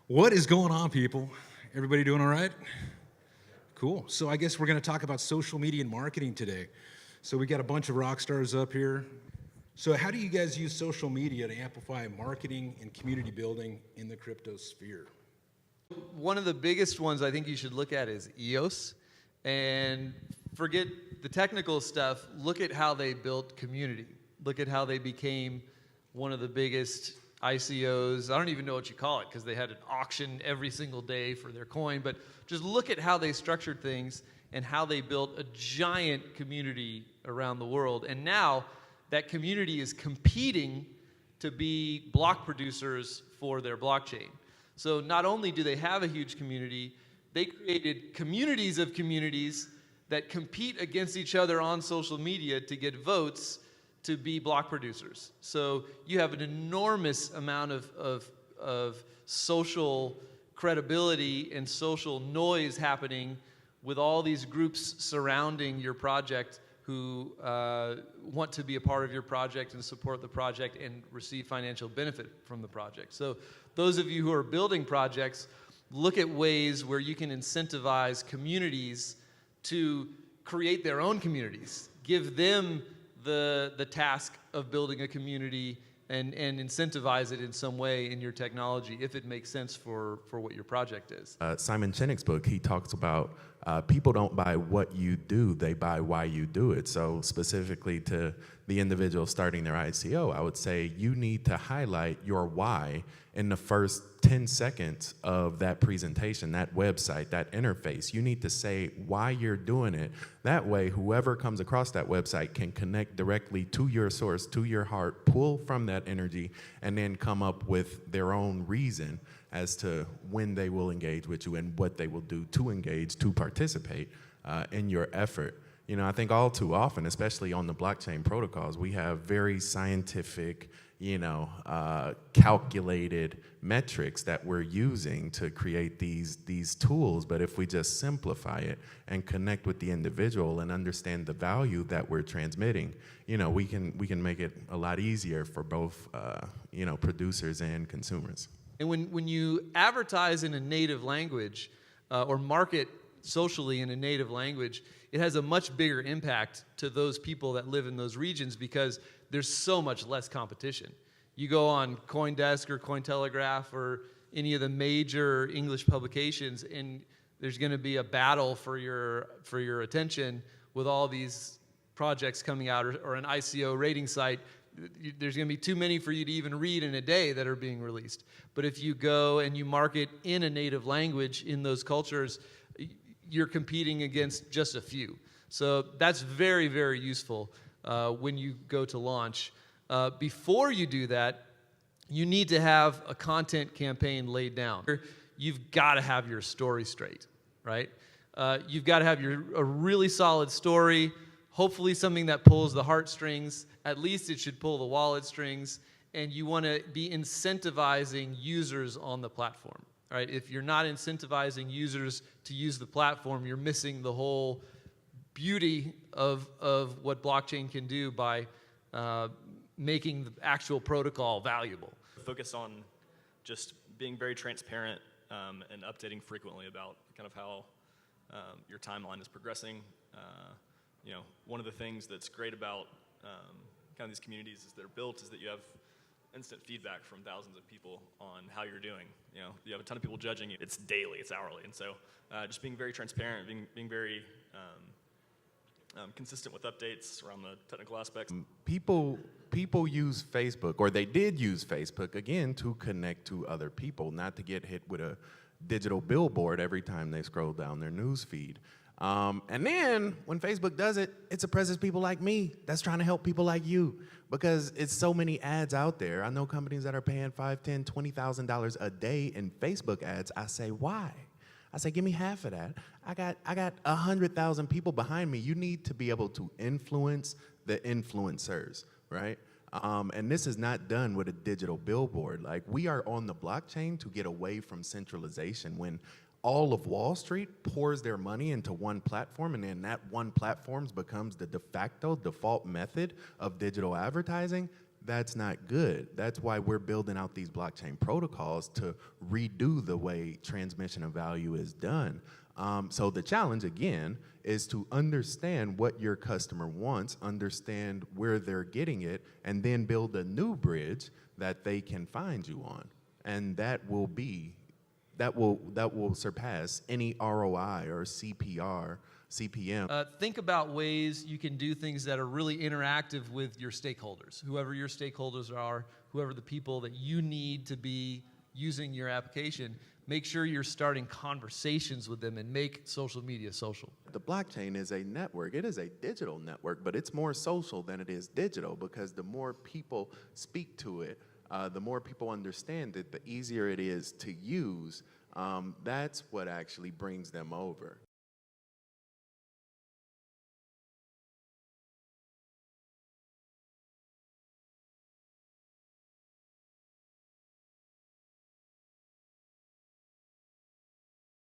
What is going on, people? Everybody doing all right? Cool. So I guess we're going to talk about social media and marketing today. So we got a bunch of rock stars up here. So how do you guys use social media to amplify marketing and community building in the crypto sphere? One of the biggest ones I think you should look at is EOS. And forget the technical stuff. Look at how they built community. Look at how they became one of the biggest ICOs. I don't even know what you call it because they had an auction every single day for their coin. But just look at how they structured things and how they built a giant community around the world. And now that community is competing to be block producers for their blockchain. So not only do they have a huge community, they created communities of communities that compete against each other on social media to get votes to be block producers. So you have an enormous amount of social credibility and social noise happening with all these groups surrounding your project who want to be a part of your project and support the project and receive financial benefit from the project. So those of you who are building projects, look at ways where you can incentivize communities to create their own communities. Give them the task of building a community and incentivize it in some way in your technology if it makes sense for what your project is. Simon Sinek's book, he talks about people don't buy what you do, they buy why you do it. So specifically to the individual starting their ICO, I would say you need to highlight your why in the first 10 seconds of that presentation, that website, that interface. You need to say why you're doing it. That way, whoever comes across that website can connect directly to your source, to your heart, pull from that energy, and then come up with their own reason as to when they will engage with you and what they will do to engage, to participate in your effort. You know, I think all too often, especially on the blockchain protocols, we have very scientific, calculated metrics that we're using to create these tools. But if we just simplify it and connect with the individual and understand the value that we're transmitting, we can make it a lot easier for both, producers and consumers. And when you advertise in a native language or market socially in a native language, it has a much bigger impact to those people that live in those regions because there's so much less competition. You go on CoinDesk or Cointelegraph or any of the major English publications, and there's going to be a battle for your attention with all these projects coming out, or an ICO rating site. There's going to be too many for you to even read in a day that are being released. But if you go and you market in a native language in those cultures, you're competing against just a few. So that's very, very useful when you go to launch. Before you do that, you need to have a content campaign laid down. You've got to have your story straight, right? You've got to have a really solid story, hopefully something that pulls the heartstrings. At least it should pull the wallet strings. And you want to be incentivizing users on the platform, right? If you're not incentivizing users to use the platform, you're missing the whole beauty of what blockchain can do by making the actual protocol valuable. Focus on just being very transparent and updating frequently about kind of how your timeline is progressing. One of the things that's great about kind of these communities is they're built is that you have instant feedback from thousands of people on how you're doing. You have a ton of people judging you. It's daily, it's hourly, and so just being very transparent, being very consistent with updates around the technical aspects. People use Facebook, or they did use Facebook, again, to connect to other people, not to get hit with a digital billboard every time they scroll down their news feed. And then when Facebook does it, it suppresses people like me that's trying to help people like you, because it's so many ads out there. I know companies that are paying $5,000, $10,000, $20,000 a day in Facebook ads. I say, why? I say, give me half of that. I got 100,000 people behind me. You need to be able to influence the influencers, right? And this is not done with a digital billboard. Like, we are on the blockchain to get away from centralization. When all of Wall Street pours their money into one platform, and then that one platform becomes the de facto default method of digital advertising, that's not good. That's why we're building out these blockchain protocols to redo the way transmission of value is done. So the challenge, again, is to understand what your customer wants, understand where they're getting it, and then build a new bridge that they can find you on. And that will surpass any ROI or CPR, CPM. Think about ways you can do things that are really interactive with your stakeholders, whoever your stakeholders are, whoever the people that you need to be using your application. Make sure you're starting conversations with them and make social media social. The blockchain is a network. It is a digital network, but it's more social than it is digital, because the more people speak to it, the more people understand it, the easier it is to use. That's what actually brings them over.